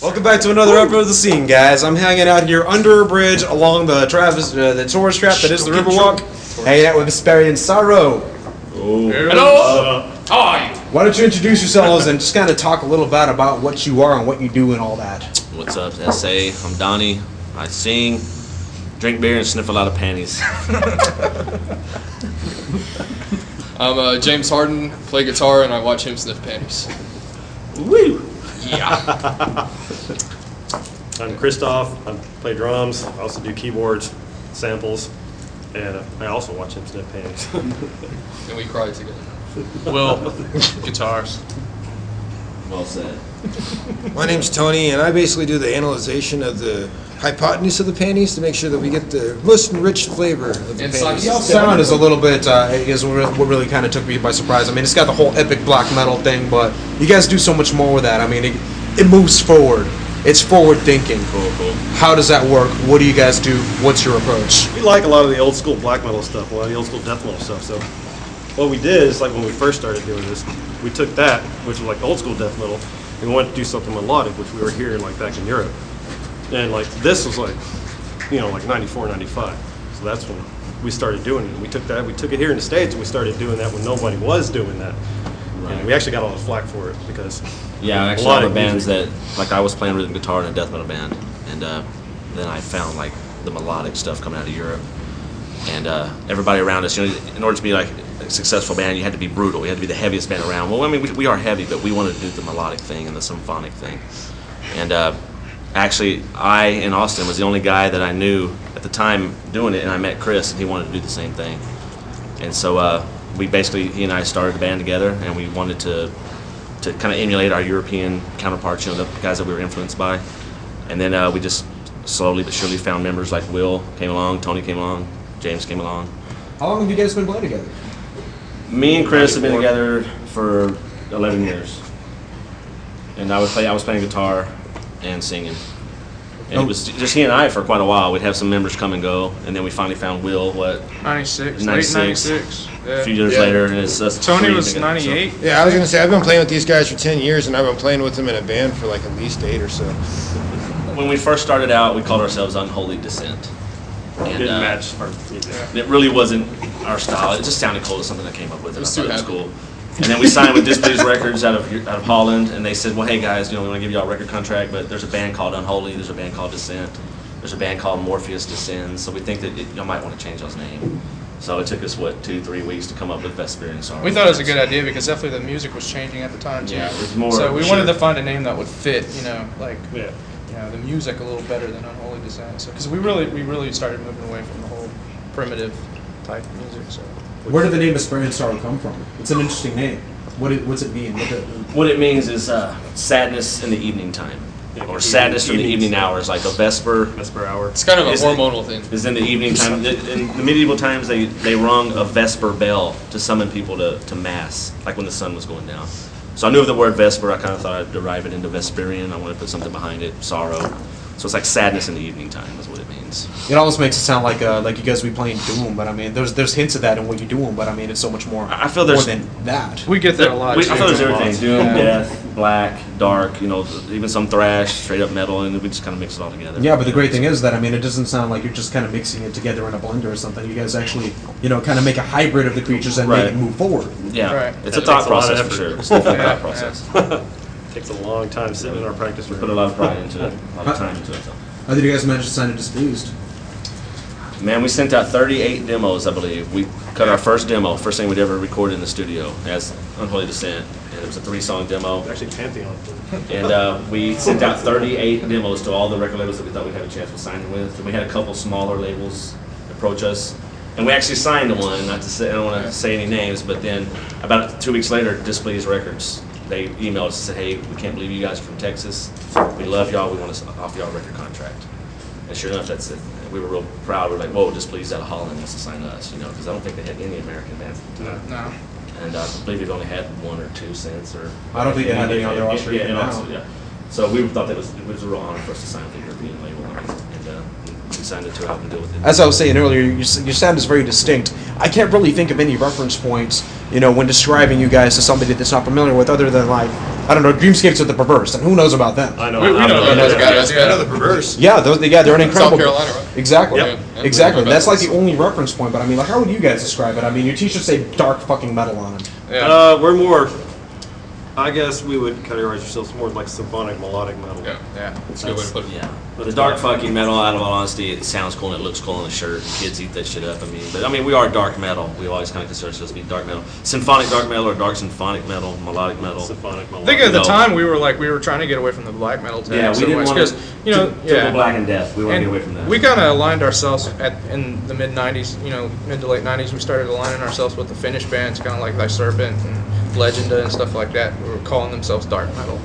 Welcome back to another episode of The Scene, guys. I'm hanging out here under a bridge along the tourist trap that is the Riverwalk, hanging out with VESPERIAN Sorrow. Oh. Hello! How are you? Why don't you introduce yourselves and just kind of talk a little bit about what you are and what you do and all that. What's up, SA? I'm Donnie. I sing, drink beer, and sniff a lot of panties. I'm James Harden, play guitar, and I watch him sniff panties. Woo! Yeah. I'm Christoph. I play drums. I also do keyboards, samples, and I also watch him sniff panties. And we cry together. Will, guitars. Well said. My name's Tony, and I basically do the analyzation of the hypotenuse of the panties to make sure that we get the most enriched flavor of the Inside panties. The sound is a little bit, is what really kind of took me by surprise. I mean, it's got the whole epic black metal thing, but you guys do so much more with that. I mean, it moves forward. It's forward thinking. Cool. How does that work? What do you guys do? What's your approach? We like a lot of the old school black metal stuff, a lot of the old school death metal stuff. So what we did is, like when we first started doing this, we took that, which was like old school death metal, and we wanted to do something melodic, which we were hearing like back in Europe. And like this was like, like 94, 95. So that's when we started doing it. And we took it here in the States, and we started doing that when nobody was doing that. Right. And we actually got a lot of flack for it because Yeah, a actually, lot all the of bands music- that, like, I was playing rhythm guitar in a death metal band, and then I found like the melodic stuff coming out of Europe, and everybody around us, in order to be like a successful band, you had to be brutal. You had to be the heaviest band around. Well, I mean, we are heavy, but we wanted to do the melodic thing and the symphonic thing, and actually, I in Austin was the only guy that I knew at the time doing it, and I met Chris, and he wanted to do the same thing, and so he and I started a band together, and we wanted to kind of emulate our European counterparts, the guys that we were influenced by. And then we just slowly but surely found members like Will came along, Tony came along, James came along. How long have you guys been playing together? Me and Chris have been together for 11 years. And I was playing guitar and singing. And it was just he and I for quite a while. We'd have some members come and go, and then we finally found Will, 96, 96. late 96. a few years later, and it's us Tony three was together, so. 98. Yeah, I was going to say, I've been playing with these guys for 10 years, and I've been playing with them in a band for like at least 8 or so. When we first started out, we called ourselves Unholy Descent. And didn't match our it really wasn't our style. It just sounded cool. It's something that came up with it. I was thought too it was happy. cool. And then we signed with Displeased Records out of Holland, and they said, well, hey guys, we want to give you all a record contract, but there's a band called Unholy, there's a band called Descent, there's a band called Morpheus Descends, so we think that you might want to change those name. So it took us, 2-3 weeks to come up with VESPERIAN Sorrow. We thought it was a good idea because definitely the music was changing at the time too. Yeah, it was more. So we sure. wanted to find a name that would fit, Yeah. the music a little better than Unholy Descent. So because we really started moving away from the whole primitive type music. So Where did the name VESPERIAN Sorrow come from? It's an interesting name. What's it mean? What it means is sadness in the evening time, or sadness from the evening hours, like a Vesper hour. It's kind of a Is it- hormonal thing. is in the evening time. In the medieval times, they rung a vesper bell to summon people to mass, like when the sun was going down. So I knew of the word vesper. I kind of thought I'd derive it into Vesperian. I wanted to put something behind it, sorrow. So it's like sadness in the evening time is what it means. It almost makes it sound like you guys be playing Doom, but I mean, there's hints of that in what you're doing, but I mean, it's so much more. I feel more there's than that. we get that a lot. I too. thought there's everything: doom, Yeah. death, black, dark. Even some thrash, straight up metal, and we just kind of mix it all together. Yeah, but the great thing is that, I mean, it doesn't sound like you're just kind of mixing it together in a blender or something. You guys actually, kind of make a hybrid of the creatures and make Right. it move forward. Yeah, Right. it's a That thought takes a lot of process for effort. sure. It's definitely a Yeah, thought process. Takes a long time sitting in our practice We room. put a lot of pride into it, a lot of time into it. So. How did you guys manage to sign a Displeased? Man, we sent out 38 demos, I believe. We cut our first demo, first thing we'd ever recorded in the studio, as Unholy Descent, and it was a 3-song demo. Actually, Pantheon. And we sent out 38 demos to all the record labels that we thought we'd have a chance of signing with. And we had a couple smaller labels approach us. And we actually signed to one, I don't want to say any names, but then about 2 weeks later, Displeased Records, they emailed us and said, hey, we can't believe you guys are from Texas. We love y'all, we want to offer y'all a record contract. And sure enough, that's it. We were real proud. We were like, whoa, Displeased out of Holland wants to sign us, because I don't think they had any American bands at the time. No. And I believe we've only had 1 or 2 since. I don't think they had any on their roster Yeah, even and now. also, yeah. So we thought it was a real honor for us to sign with a European label, and we signed it to out and deal with it. As I was saying earlier, your sound is very distinct. I can't really think of any reference points, when describing you guys to somebody that's not familiar with, other than like I don't know, Dreamscapes with the Perverse, and who knows about them? I know. We know about those guys. I know the Perverse. Yeah, they're an incredible. South Carolina, right? Exactly. Yep. Yeah, Exactly. yeah. That's like the only reference point. But I mean, like, how would you guys describe it? I mean, your t-shirts say dark fucking metal on them. Yeah. We're more. I guess we would categorize ourselves more like symphonic melodic metal. Yeah. That's a good way to put it. Yeah, but the dark fucking metal, out of all honesty, it sounds cool and it looks cool on the shirt. Kids eat that shit up. I mean, we are dark metal. We always kind of consider ourselves to be dark metal, symphonic dark metal, or dark symphonic metal, melodic metal. Symphonic I melodic. think at the No. time we were trying to get away from the black metal tag. Yeah, we so didn't much, want 'cause, to. yeah. Black and death. We want to And get away from that. we kind of aligned ourselves in the mid '90s. Mid to late '90s, we started aligning ourselves with the Finnish bands, kind of like Thy Serpent and Legenda and stuff like that. We were calling themselves dark metal.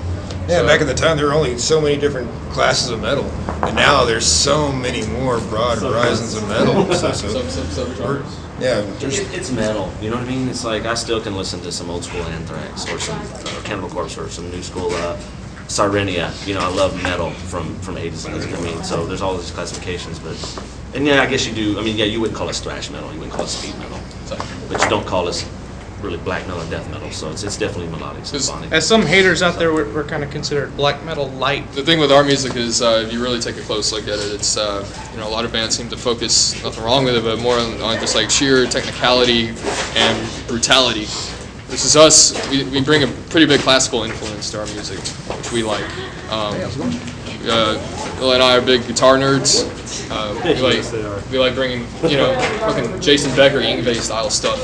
Yeah, So- back in the time, there were only so many different classes of metal, and now there's so many more broad horizons of metal. Subgenres. Yeah, there's It's metal, you know what I mean? It's like I still can listen to some old school Anthrax or some Cannibal Corpse or some new school Sirenia. I love metal from 80s. I mean, so there's all these classifications, and yeah, I guess you do. I mean, yeah, you wouldn't call us thrash metal, you wouldn't call us speed metal, but you don't call us really black metal or death metal. So it's definitely melodic, symphonic. As some haters out there, we're kind of considered black metal light. The thing with our music is, if you really take a close look at it, it's a lot of bands seem to focus, nothing wrong with it, but more on just like sheer technicality and brutality. This is us. We bring a pretty big classical influence to our music, which we like. Bill and I are big guitar nerds. Yes, they are. We like bringing fucking Jason Becker, Yngwie style stuff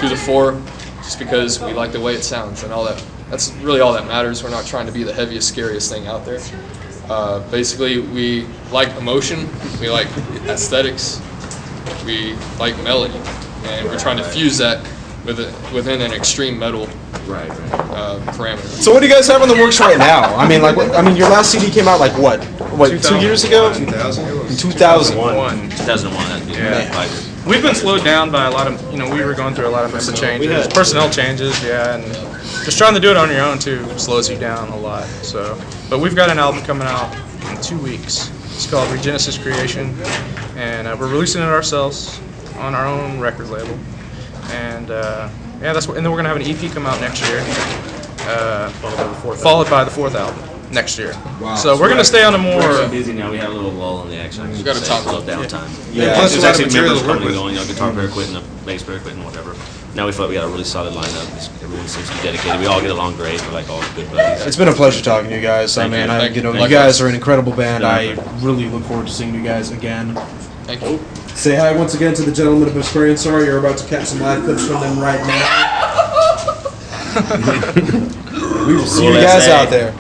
to the fore, just because we like the way it sounds and all that. That's really all that matters. We're not trying to be the heaviest, scariest thing out there. Basically, we like emotion, we like aesthetics, we like melody, and we're trying to fuse that within an extreme metal parameter. So what do you guys have in the works right now? I mean, your last CD came out like what 2 years ago? 2000. In 2001. 2001, that'd be like, We've been slowed down by a lot of, we were going through a lot of mental changes, personnel changes, and just trying to do it on your own too slows you down a lot. So, but we've got an album coming out in 2 weeks. It's called Regenesis Creation, and we're releasing it ourselves on our own record label. And and then we're gonna have an EP come out next year, followed by the fourth album next year. Wow. So we're gonna stay on a we're so more. busy now. We had a little lull in the action. We've got to talk a little downtime. Yeah. Plus There's a lot of actually material members to work coming and with. going. Guitar player quitting, a bass player quitting, whatever. Now we feel like we got a really solid lineup. Everyone seems to be dedicated. We all get along great. We're like all good buddies. It's been a pleasure talking to you guys. Thank you. You guys are an incredible band. I really look forward to seeing you guys again. Thank you. Say hi once again to the gentlemen of Vesperian. Sorry, you're about to catch some live clips from them right now. We will see you guys out there.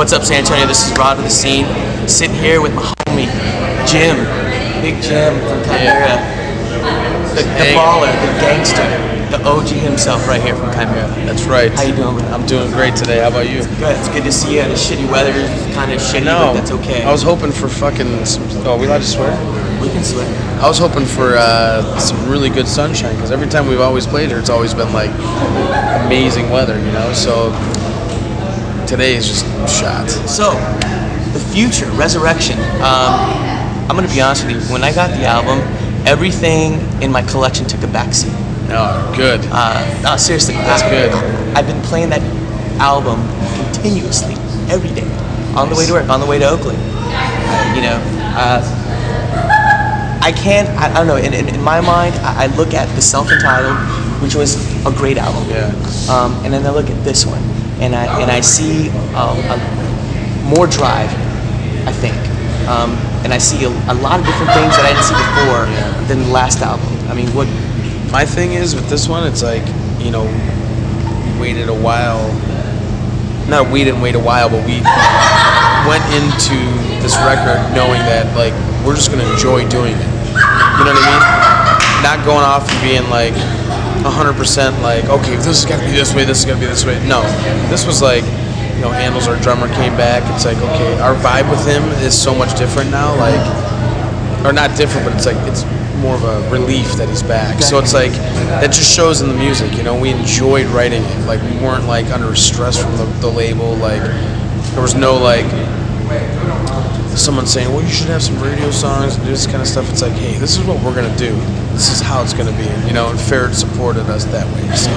What's up, San Antonio? This is Rod with the Scene. Sitting here with my homie, Jim. Big Jim from Chimera. The baller, the gangster, the OG himself right here from Chimera. That's right. How you doing, bro? I'm doing great today. How about you? Good. It's good to see you. The shitty weather is kind of shitty, No, but that's okay. I was hoping for fucking. Oh, we allowed to swear? We can swear. I was hoping for some really good sunshine because every time we've always played here, it's always been like amazing weather, you know. So today is just shot. So, the future, Resurrection. I'm gonna be honest with you. When I got the album, everything in my collection took a backseat. Oh, good. No, seriously, That's good. I've been playing that album continuously every day, on the way to work, on the way to Oakland. I don't know. In my mind, I look at the self-entitled, which was a great album. Yeah. And then I look at this one, and I see more drive, I think. And I see a lot of different things that I didn't see before than the last album. I mean, what? My thing is with this one, it's like, you know, we waited a while. Not we didn't wait a while, but we went into this record knowing that like we're just gonna enjoy doing it. You know what I mean? Not going off and being like 100% like, okay, this is gotta be this way, this is gotta be this way. No, this was like, you know, Andals, our drummer, came back. It's like, okay, our vibe with him is so much different now. Like, or not different, but it's like it's more of a relief that he's back. So it's like that just shows in the music. You know, we enjoyed writing it. Like we weren't like under stress from the label. Like there was no like someone saying, well, you should have some radio songs and do this kind of stuff. It's like, hey, this is what we're gonna do. This is how it's gonna be. You know, and Ferret supported us that way. So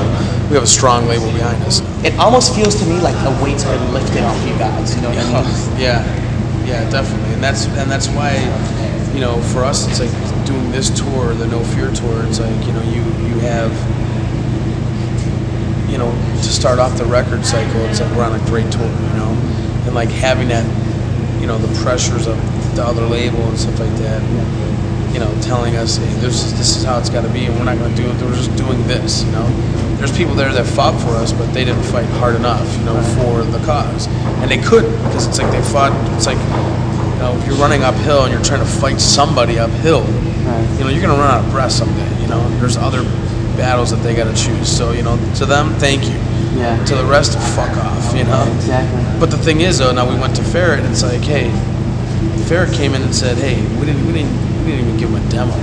we have a strong label behind us. It almost feels to me like a weight's been lifted off you guys. You know what I mean? Yeah, definitely. And that's why, you know, for us, it's like doing this tour, the No Fear tour. It's like, you know, you have, you know, to start off the record cycle. It's like we're on a great tour, you know, and like having that, you know, the pressures of the other label and stuff like that. You know, telling us, hey, this is how it's got to be, and we're not going to do it. We're just doing this. You know, there's people there that fought for us, but they didn't fight hard enough, you know, for the cause, and they couldn't because it's like they fought. It's like, you know, if you're running uphill and you're trying to fight somebody uphill, you know, you're going to run out of breath someday. You know, there's other battles that they got to choose. So, you know, to them, thank you. Yeah. To the rest, fuck off. You know. Exactly. But the thing is, though, now we went to Ferret, and it's like, hey, Ferret came in and said, hey, we didn't even give them a demo.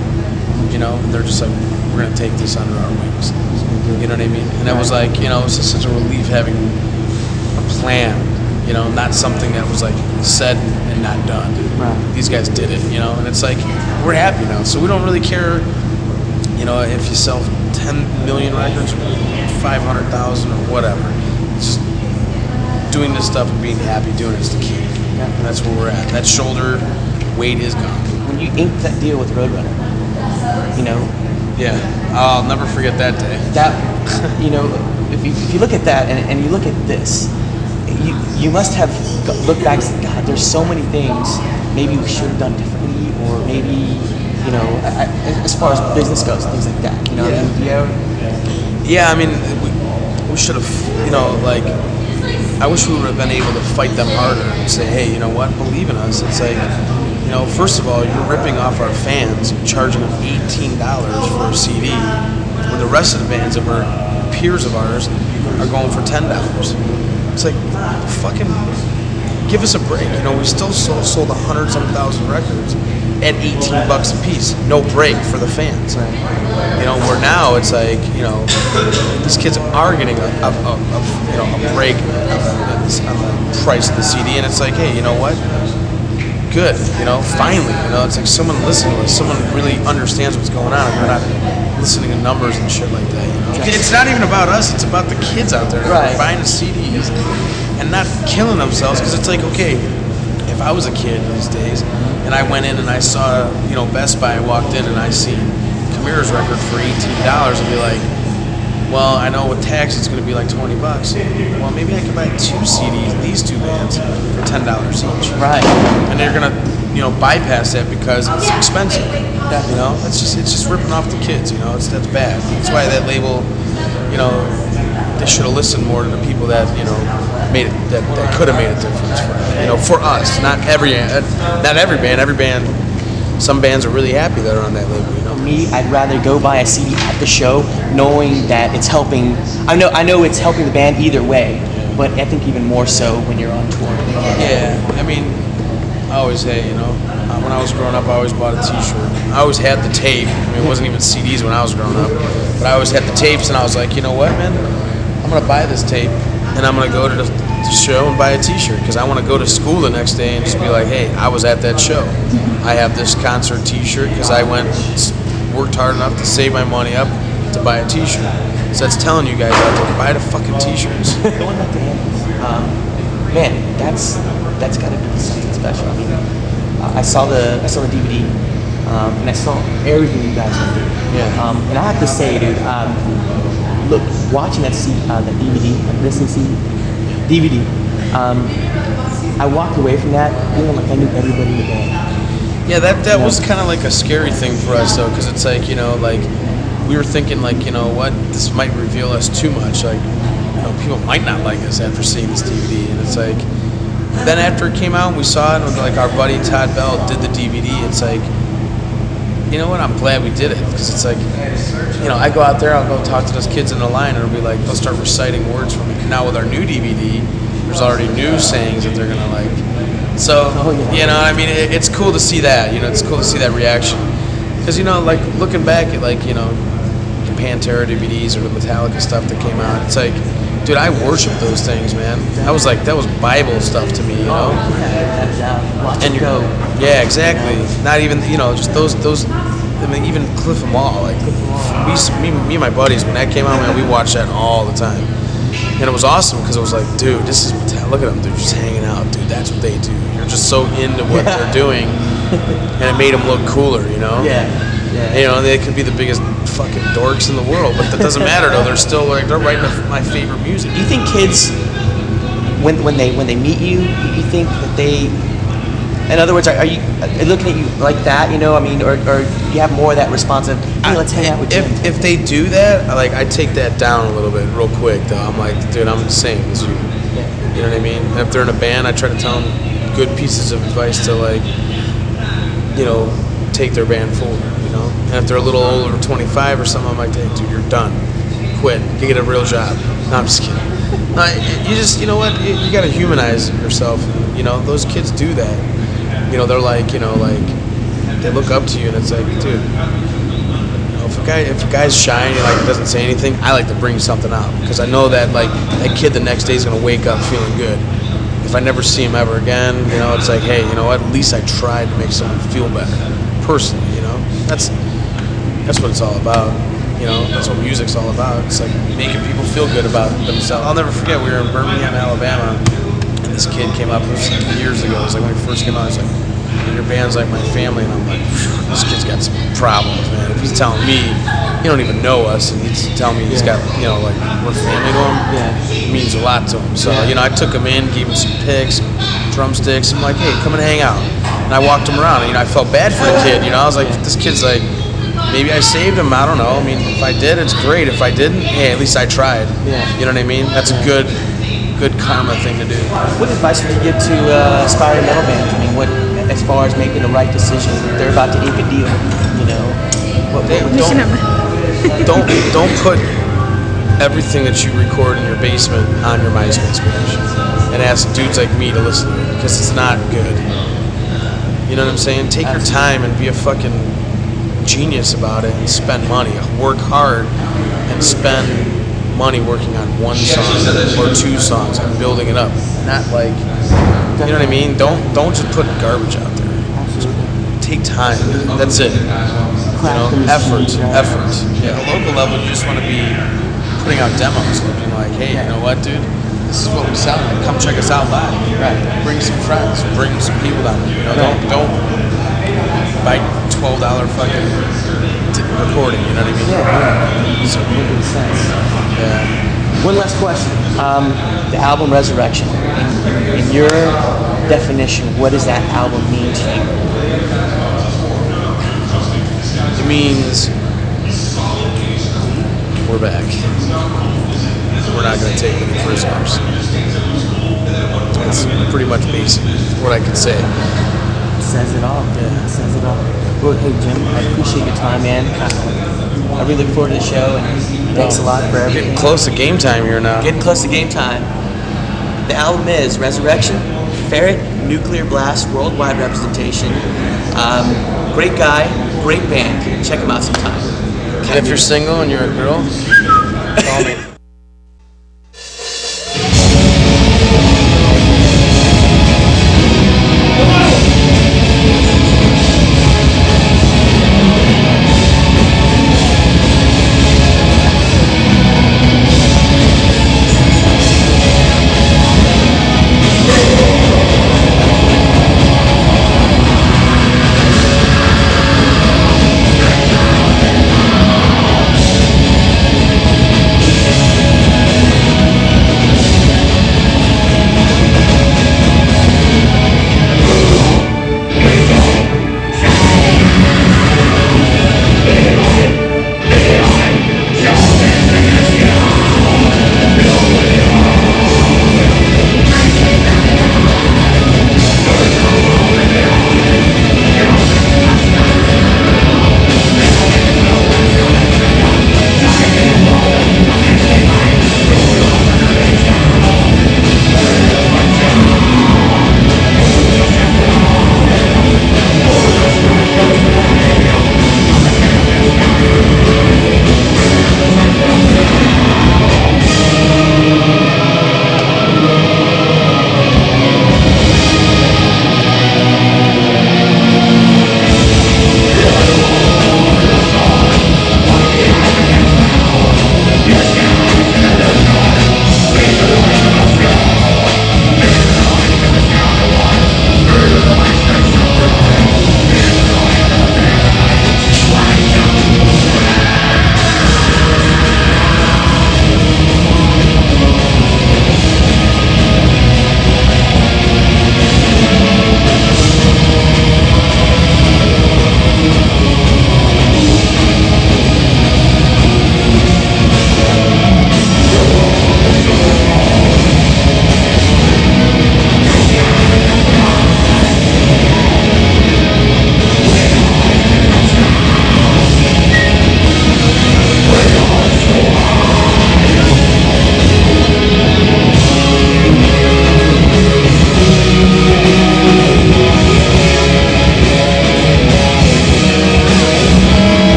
You know, and they're just like, we're going to take this under our wings. You know what I mean? And it was like, you know, it was just such a relief having a plan. You know, not something that was like said and not done. Right. These guys did it, you know, and it's like, we're happy now. So we don't really care, you know, if you sell 10 million records or 500,000 or whatever. It's just doing this stuff and being happy doing it is the key. Yeah. And that's where we're at. That shoulder weight is gone. When you inked that deal with Roadrunner, you know, Yeah, I'll never forget that day. that, you know, if you look at that and you look at this, you must have looked back and said, God, there's so many things maybe we should have done differently, or maybe, you know, as far as business goes, things like that. You know, Yeah, I mean, we should have, you know, like, I wish we would have been able to fight them harder and say, hey, you know what, believe in us. It's like, you know, first of all, you're ripping off our fans, charging them $18 for a CD, when the rest of the bands that were peers of ours are going for $10. It's like, fucking give us a break. You know, we still sold 100-some thousand records at $18 a piece. No break for the fans. You know, where now it's like, you know, these kids are getting a break on the price of the CD, and it's like, hey, you know what? Good, you know, finally, you know, it's like someone listening to us, someone really understands what's going on, and we're not listening to numbers and shit like that, you know. It's not even about us, it's about the kids out there who are buying the CDs and not killing themselves, because it's like, okay, if I was a kid these days, and I went in and I saw, you know, Best Buy, walked in and I see Chimera's record for $18, I'd be like, well, I know with tax it's going to be like $20. Well, maybe I can buy 2 CDs, these 2 bands, for $10 each. Right. And they're going to, you know, bypass that because it's expensive. You know, it's just ripping off the kids. You know, that's bad. That's why that label, you know, should have listened more to the people that made it that could have made a difference for us. Not every band. Every band. Some bands are really happy that are on that label. Me, I'd rather go buy a CD at the show, knowing that it's helping. I know it's helping the band either way, but I think even more so when you're on tour. Yeah, I mean, I always say, when I was growing up, I always bought a T-shirt. I always had the tape. I mean, it wasn't even CDs when I was growing up, but I always had the tapes, and I was like, you know what, man? I'm gonna buy this tape, and I'm gonna go to the show and buy a T-shirt because I want to go to school the next day and just be like, hey, I was at that show. I have this concert T-shirt because I worked hard enough to save my money up to buy a T-shirt. So that's telling you guys out there, buy the fucking T-shirts. Going back to Animals, man, that's got to be something special. I mean, I saw the DVD, and I saw everything you guys do. Yeah. And I have to say, dude, look, watching that DVD, listening to DVD, I walked away from that feeling like I knew everybody in the band. Yeah, that was kind of like a scary thing for us though, because it's like we were thinking like what, this might reveal us too much. Like people might not like us after seeing this DVD, and it's like then after it came out and we saw it, and like our buddy Todd Bell did the DVD. It's like, you know what? I'm glad we did it because it's like, I go out there, I'll go talk to those kids in the line, and it'll be like they'll start reciting words from it. Now with our new DVD, there's already new sayings that they're gonna like. So I mean, it's cool to see that. It's cool to see that reaction because like looking back at like the Pantera DVDs or the Metallica stuff that came out, it's like, dude, I worship those things, man. That was Bible stuff to me, And yeah, exactly. Not even just those. I mean, even Cliff 'Em All. Like me and my buddies, when that came out, man, we watched that all the time, and it was awesome because it was like, dude, this is look at them, they're just hanging out, dude. That's what they do. You're just so into what they're doing, and it made them look cooler, Yeah. They could be the biggest fucking dorks in the world, but that doesn't matter though. They're still like they're writing my favorite music. Do you think kids, when they meet you, you think that they, in other words, are you looking at you like that? I mean, or you have more of that responsive? Hey, let's hang out with you. If they do that, I take that down a little bit real quick though. I'm like, dude, I'm the same as you. You know what I mean? And if they're in a band, I try to tell them good pieces of advice to take their band forward. And if they're a little older, 25 or something, I'm like, hey, dude, you're done. Quit. You get a real job. No, I'm just kidding. No, you just, you got to humanize yourself. Those kids do that. They're like, they look up to you, and it's like, dude, if a guy's shy and doesn't say anything, I like to bring something out because I know that that kid the next day is gonna wake up feeling good. If I never see him ever again, it's like, hey, at least I tried to make someone feel better, personally. That's what it's all about. That's what music's all about. It's like making people feel good about themselves. I'll never forget, we were in Birmingham, Alabama, and this kid came up, this was years ago. It was like when he first came out, he was like, your band's like my family, and I'm like, this kid's got some problems, man. If he's telling me, he don't even know us, and he's telling me he's got, we're family to him, it means a lot to him. So, I took him in, gave him some picks, drumsticks. I'm like, hey, come and hang out. And I walked him around, and, I felt bad for the kid, I was like, this kid's like, maybe I saved him, I don't know. I mean, if I did, it's great. If I didn't, hey, at least I tried. You know what I mean? That's a good karma thing to do. What advice would you give to aspiring metal bands? I mean, as far as making the right decision, they're about to ink a deal, Don't put everything that you record in your basement on your MySpace page and ask dudes like me to listen to it because it's not good. You know what I'm saying? Take your time and be a fucking genius about it and spend money. Work hard and spend money working on one song or two songs and building it up. Not like, you know what I mean? Don't just put garbage out there. Just take time. That's it. Effort. Yeah, at a local level, you just want to be putting out demos and being like, hey, you know what, dude? This is what we sound like. Come check us out live. Right. Bring some friends. Bring some people down there. Don't buy $12 fucking recording. You know what I mean? Yeah. So, yeah. One last question. The album Resurrection. In your definition, what does that album mean to you? It means we're we're back. We're not going to take any prisoners. That's pretty much basic what I can say. Says it all. Yeah, says it all. Well, hey Jim, I appreciate your time, man. I really look forward to the show, and thanks a lot for everything. Getting close to game time here now. Getting close to game time. The album is Resurrection, Ferret, Nuclear Blast, worldwide representation. Great guy, great band. Check him out sometime. And if you're single and you're a girl, call me.